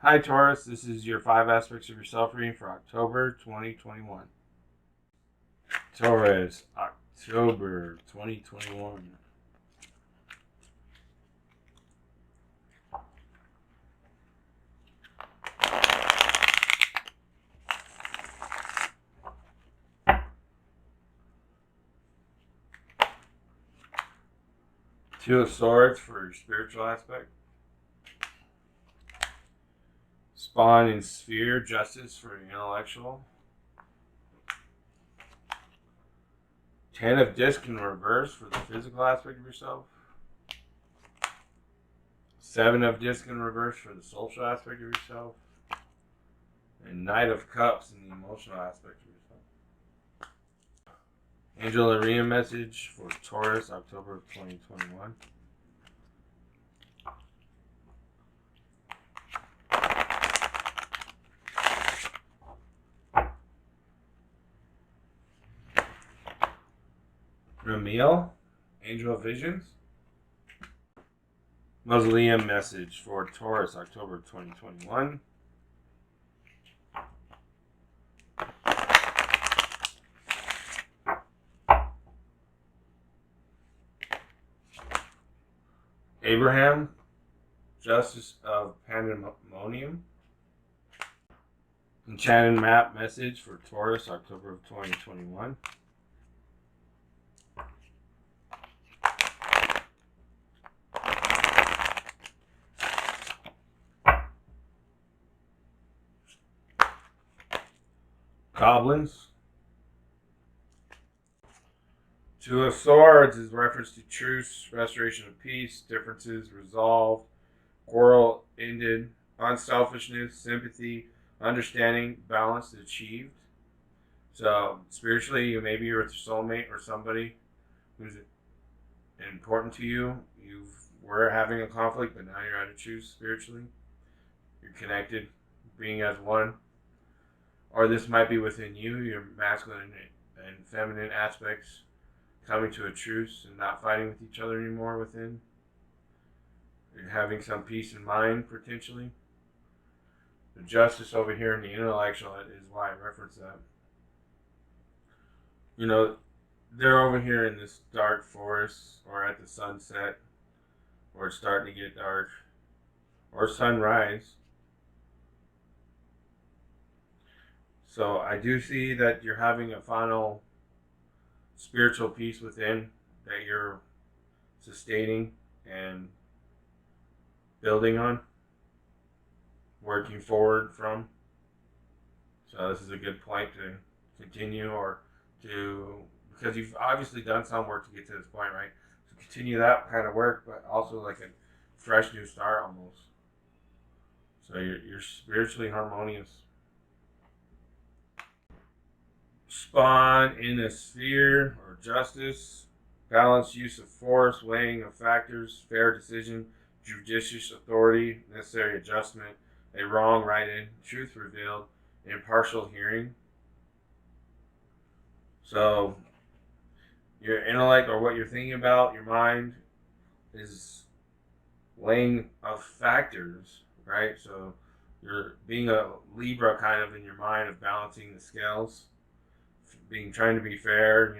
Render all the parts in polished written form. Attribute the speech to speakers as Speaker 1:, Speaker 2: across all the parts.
Speaker 1: Hi Taurus, this is your 5 aspects of yourself reading for October 2021. Taurus, October 2021. Two of Swords for your spiritual aspect. Spawn and Sphere, Justice for your intellectual. 10 of Disc in reverse for the physical aspect of yourself. 7 of Disc in reverse for the social aspect of yourself. And Knight of Cups in the emotional aspect of yourself. Angel Aria message for Taurus, October of 2021. Ramil, Angel of Visions. Mausoleum message for Taurus, October 2021. Abraham, Justice of Pandemonium. Enchanted map message for Taurus, October of 2021. Goblins. Two of Swords is reference to truce, restoration of peace, differences resolved, quarrel ended, unselfishness, sympathy, understanding, balance achieved. So spiritually, maybe you're with your soulmate or somebody who's important to you. You were having a conflict, but now you're at a truce spiritually. You're connected, being as one. Or this might be within you, your masculine and feminine aspects coming to a truce and not fighting with each other anymore within. You're having some peace in mind, potentially. The justice over here in the intellectual is why I reference that. You know, they're over here in this dark forest or at the sunset or it's starting to get dark or sunrise. So I do see that you're having a final spiritual peace within that you're sustaining and building on, working forward from. So this is a good point to continue or to, because you've obviously done some work to get to this point, right? So continue that kind of work, but also like a fresh new start almost. So you're spiritually harmonious. Spawn in a sphere or justice, balanced use of force, weighing of factors, fair decision, judicious authority, necessary adjustment, a wrong righted, truth revealed, impartial hearing. So your intellect or what you're thinking about, your mind is weighing of factors, right? So you're being a Libra kind of in your mind of balancing the scales, trying to be fair,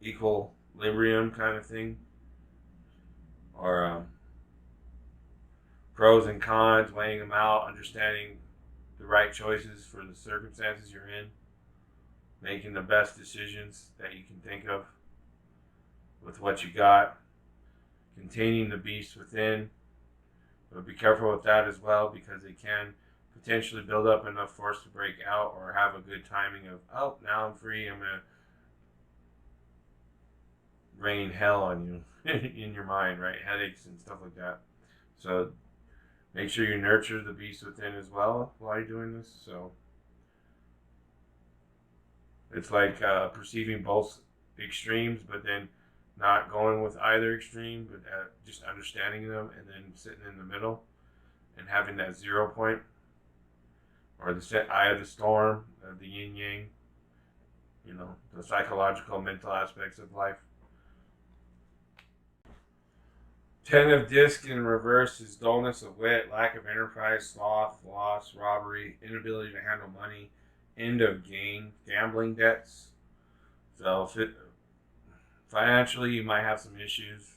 Speaker 1: equilibrium kind of thing, or pros and cons, weighing them out, understanding the right choices for the circumstances you're in, making the best decisions that you can think of with what you got, containing the beast within, but be careful with that as well because it can potentially build up enough force to break out or have a good timing of, oh, now I'm free, I'm going to rain hell on you in your mind, right? Headaches and stuff like that. So make sure you nurture the beast within as well while you're doing this. So it's like perceiving both extremes, but then not going with either extreme, but just understanding them and then sitting in the middle and having that 0 point or the set eye of the storm of the yin yang, the psychological, mental aspects of life. Ten of disc in reverse is dullness of wit, lack of enterprise, sloth, loss, robbery, inability to handle money, end of gain, gambling debts. So financially, you might have some issues.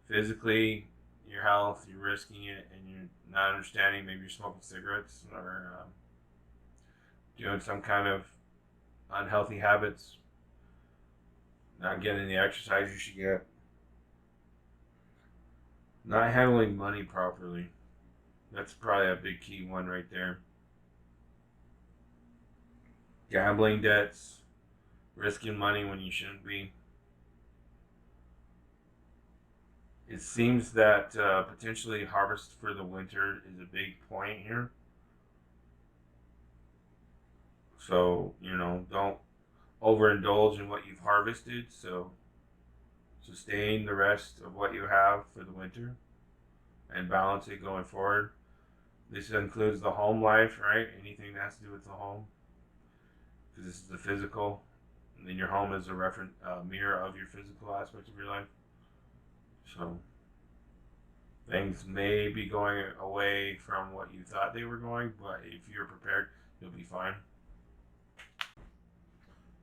Speaker 1: Physically, your health, you're risking it, and you're not understanding. Maybe you're smoking cigarettes or doing some kind of unhealthy habits, not getting the exercise you should get, not handling money properly. That's probably a big key one right there. Gambling debts, risking money when you shouldn't be. It seems that potentially harvest for the winter is a big point here. So, don't overindulge in what you've harvested. So, sustain the rest of what you have for the winter and balance it going forward. This includes the home life, right? Anything that has to do with the home. Because this is the physical. And then your home is a reference mirror of your physical aspects of your life. So things may be going away from what you thought they were going, but if you're prepared, you'll be fine.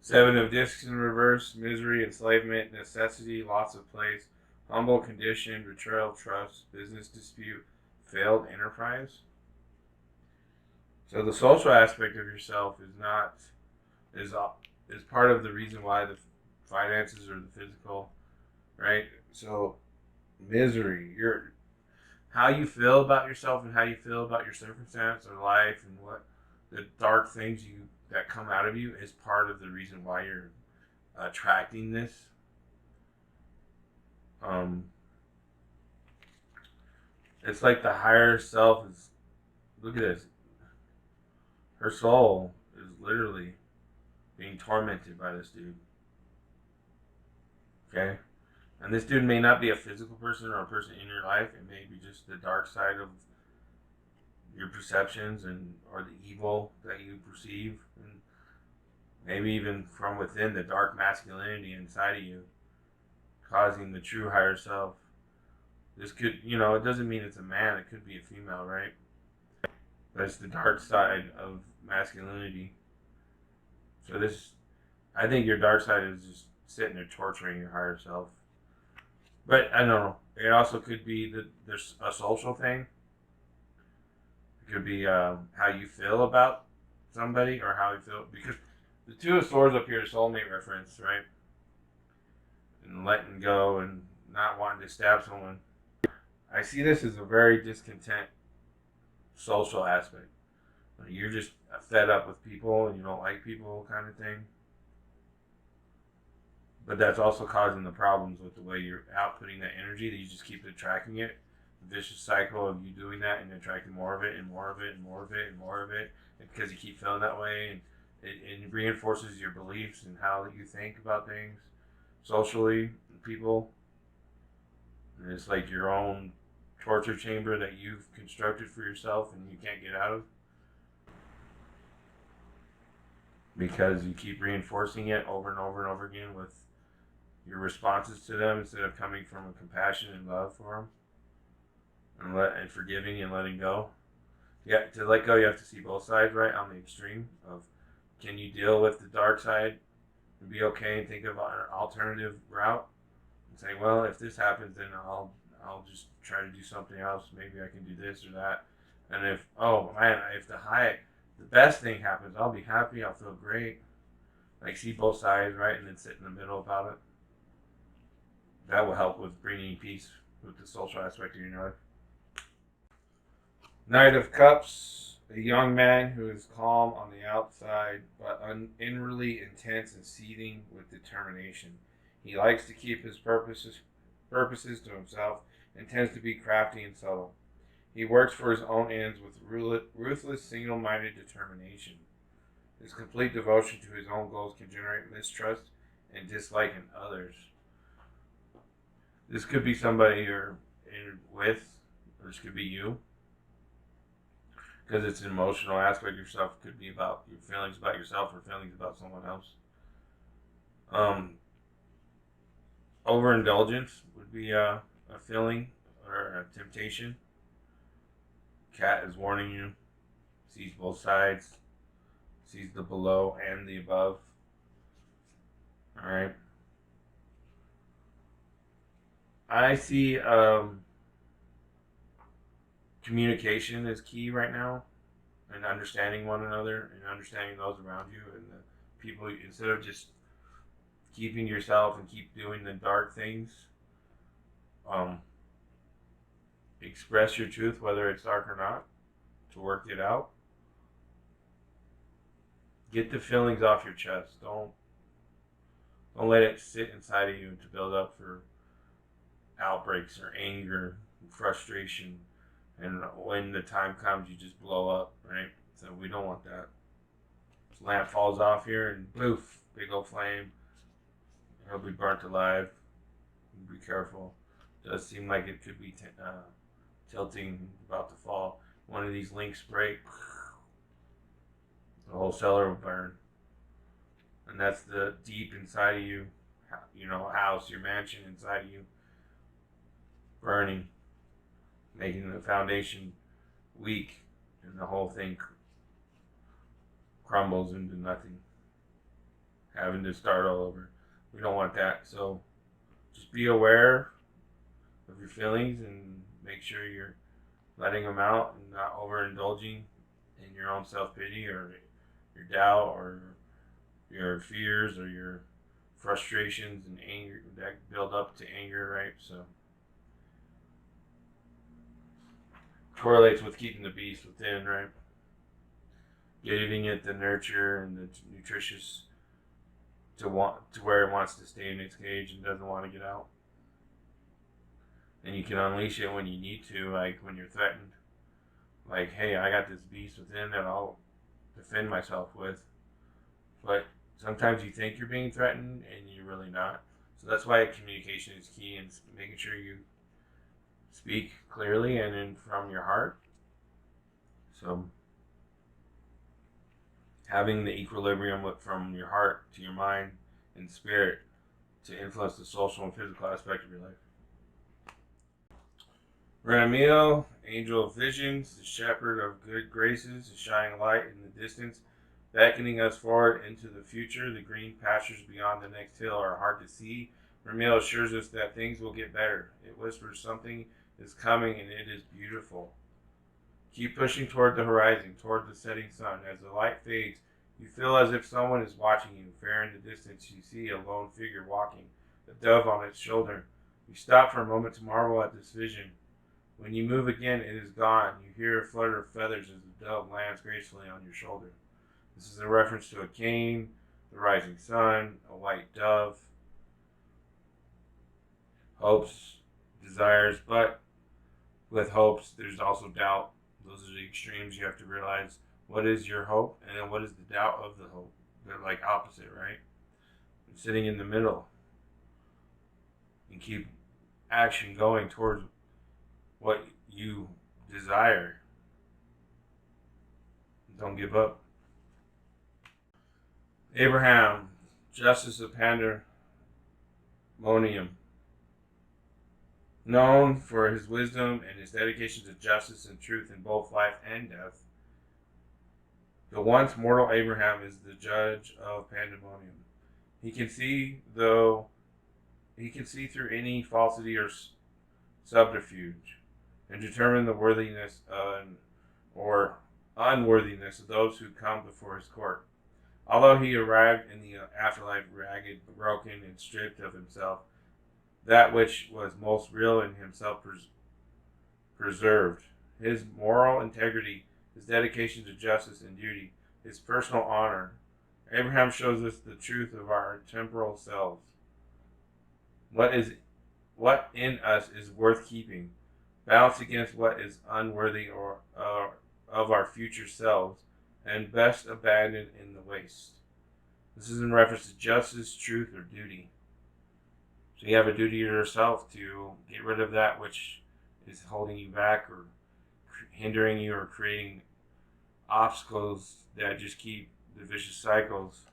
Speaker 1: Seven of discs in reverse, misery, enslavement, necessity, loss of place, humble condition, betrayal, trust, business dispute, failed enterprise. So the social aspect of yourself is part of the reason why the finances or the physical, right? So misery, how you feel about yourself and how you feel about your circumstance or life and what the dark things that come out of you is part of the reason why you're attracting this. It's like the higher self is. Look at this. Her soul is literally being tormented by this dude. Okay? And this dude may not be a physical person or a person in your life. It may be just the dark side of your perceptions or the evil that you perceive. And maybe even from within the dark masculinity inside of you, causing the true higher self. This could, it doesn't mean it's a man. It could be a female, right? But it's the dark side of masculinity. So I think your dark side is just sitting there torturing your higher self. But I don't know. It also could be that there's a social thing. It could be how you feel about somebody or how you feel. Because the Two of Swords up here is soulmate reference, right? And letting go and not wanting to stab someone. I see this as a very discontent social aspect. You're just fed up with people and you don't like people kind of thing. But that's also causing the problems with the way you're outputting that energy, that you just keep attracting it. The vicious cycle of you doing that and attracting more of it and more of it and more of it and more of it. And because you keep feeling that way, and it reinforces your beliefs and how you think about things socially and people. And it's like your own torture chamber that you've constructed for yourself and you can't get out of. Because you keep reinforcing it over and over and over again with your responses to them instead of coming from a compassion and love for them and forgiving and letting go. Yeah, to let go, you have to see both sides, right? On the extreme of, can you deal with the dark side and be okay and think of an alternative route and say, well, if this happens, then I'll just try to do something else. Maybe I can do this or that. And if the best thing happens, I'll be happy. I'll feel great. Like, see both sides, right? And then sit in the middle about it. That will help with bringing peace with the social aspect of your life. Knight of Cups, a young man who is calm on the outside, but inwardly intense and seething with determination. He likes to keep his purposes to himself and tends to be crafty and subtle. He works for his own ends with ruthless, single-minded determination. His complete devotion to his own goals can generate mistrust and dislike in others. This could be somebody you're with, or this could be you. Because it's an emotional aspect of yourself. It could be about your feelings about yourself or feelings about someone else. Overindulgence would be a feeling or temptation. Cat is warning you, sees both sides, sees the below and the above. Alright. I see communication is key right now, and understanding one another and understanding those around you and the people, instead of just keeping yourself and keep doing the dark things. Um, Express your truth, whether it's dark or not, to work it out. Get the feelings off your chest. Don't let it sit inside of you to build up for outbreaks or anger, and frustration, and when the time comes, you just blow up, right? So we don't want that. This lamp falls off here and poof, big old flame. He'll be burnt alive. Be careful. It does seem like it could be tilting, about to fall. One of these links break, the whole cellar will burn. And that's the deep inside of you, house, your mansion inside of you, burning, making the foundation weak, and the whole thing crumbles into nothing, having to start all over. We don't want that. So just be aware of your feelings and make sure you're letting them out and not overindulging in your own self-pity or your doubt or your fears or your frustrations and anger that build up to anger, right? So correlates with keeping the beast within, right? Giving it the nurture and the nutritious to where it wants to stay in its cage and doesn't want to get out. And you can unleash it when you need to, like when you're threatened. Like, hey, I got this beast within that I'll defend myself with. But sometimes you think you're being threatened and you're really not. So that's why communication is key, and making sure you speak clearly and in from your heart. So having the equilibrium from your heart to your mind and spirit to influence the social and physical aspect of your life. Ramiel, angel of visions, the shepherd of good graces, a shining light in the distance, beckoning us forward into the future. The green pastures beyond the next hill are hard to see. Ramiel assures us that things will get better. It whispers something is coming and it is beautiful. Keep pushing toward the horizon, toward the setting sun. As the light fades, you feel as if someone is watching you. Far in the distance, you see a lone figure walking, a dove on its shoulder. You stop for a moment to marvel at this vision. When you move again, it is gone. You hear a flutter of feathers as the dove lands gracefully on your shoulder. This is a reference to a cane, the rising sun, a white dove, hopes, desires, but with hopes, there's also doubt. Those are the extremes. You have to realize what is your hope and then what is the doubt of the hope. They're like opposite, right? And sitting in the middle and keep action going towards what you desire. Don't give up. Abraham, justice of pandemonium, known for his wisdom and his dedication to justice and truth in both life and death. The once mortal Abraham is the judge of pandemonium. He can see through any falsity or subterfuge and determine the worthiness or unworthiness of those who come before his court. Although he arrived in the afterlife ragged, broken, and stripped of himself, that which was most real in himself preserved. His moral integrity, his dedication to justice and duty, his personal honor. Abraham shows us the truth of our temporal selves. What in us is worth keeping, balanced against what is unworthy or of our future selves, and best abandoned in the waste. This is in reference to justice, truth, or duty. So you have a duty to yourself to get rid of that which is holding you back or hindering you or creating obstacles that just keep the vicious cycles.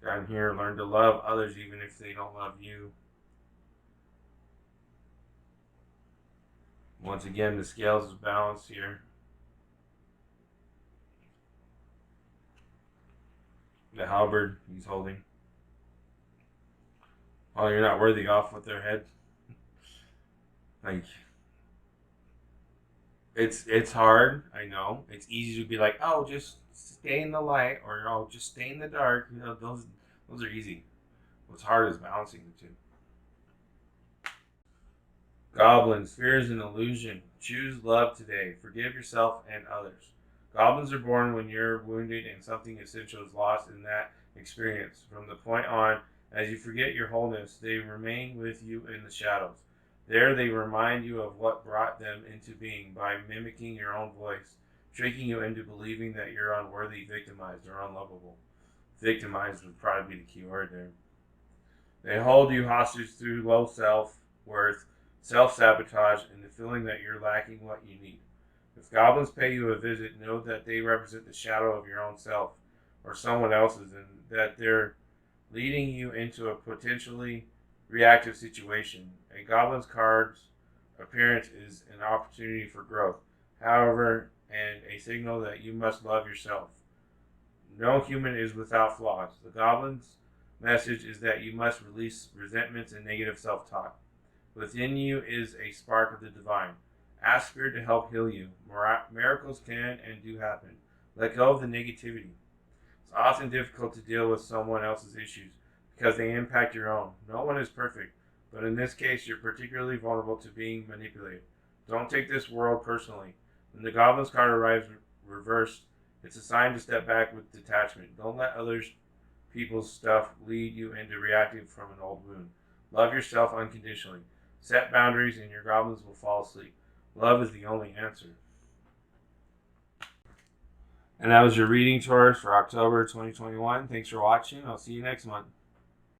Speaker 1: Down here, learn to love others even if they don't love you. Once again, the scales is balanced here. The halberd he's holding. Oh, you're not worthy, off with their head. Like, it's hard. I know it's easy to be like, oh, just stay in the light, or oh, just stay in the dark. Those are easy. What's hard is balancing the two. Goblins, fear is an illusion. Choose love today. Forgive yourself and others. Goblins are born when you're wounded and something essential is lost in that experience. From the point on, as you forget your wholeness, they remain with you in the shadows. There they remind you of what brought them into being by mimicking your own voice, tricking you into believing that you're unworthy, victimized, or unlovable. Victimized would probably be the key word there. They hold you hostage through low self worth, self sabotage, and the feeling that you're lacking what you need. If goblins pay you a visit, know that they represent the shadow of your own self or someone else's, and that they're leading you into a potentially reactive situation. A goblin's card's appearance is an opportunity for growth, however, and a signal that you must love yourself. No human is without flaws. The goblin's message is that you must release resentments and negative self talk. Within you is a spark of the divine. Ask Spirit to help heal you. Miracles can and do happen. Let go of the negativity. It's often difficult to deal with someone else's issues because they impact your own. No one is perfect, but in this case, you're particularly vulnerable to being manipulated. Don't take this world personally. When the Goblin's card arrives reversed, it's a sign to step back with detachment. Don't let others people's stuff lead you into reacting from an old wound. Love yourself unconditionally. Set boundaries and your goblins will fall asleep. Love is the only answer. And that was your reading, Taurus, for October 2021. Thanks for watching. I'll see you next month.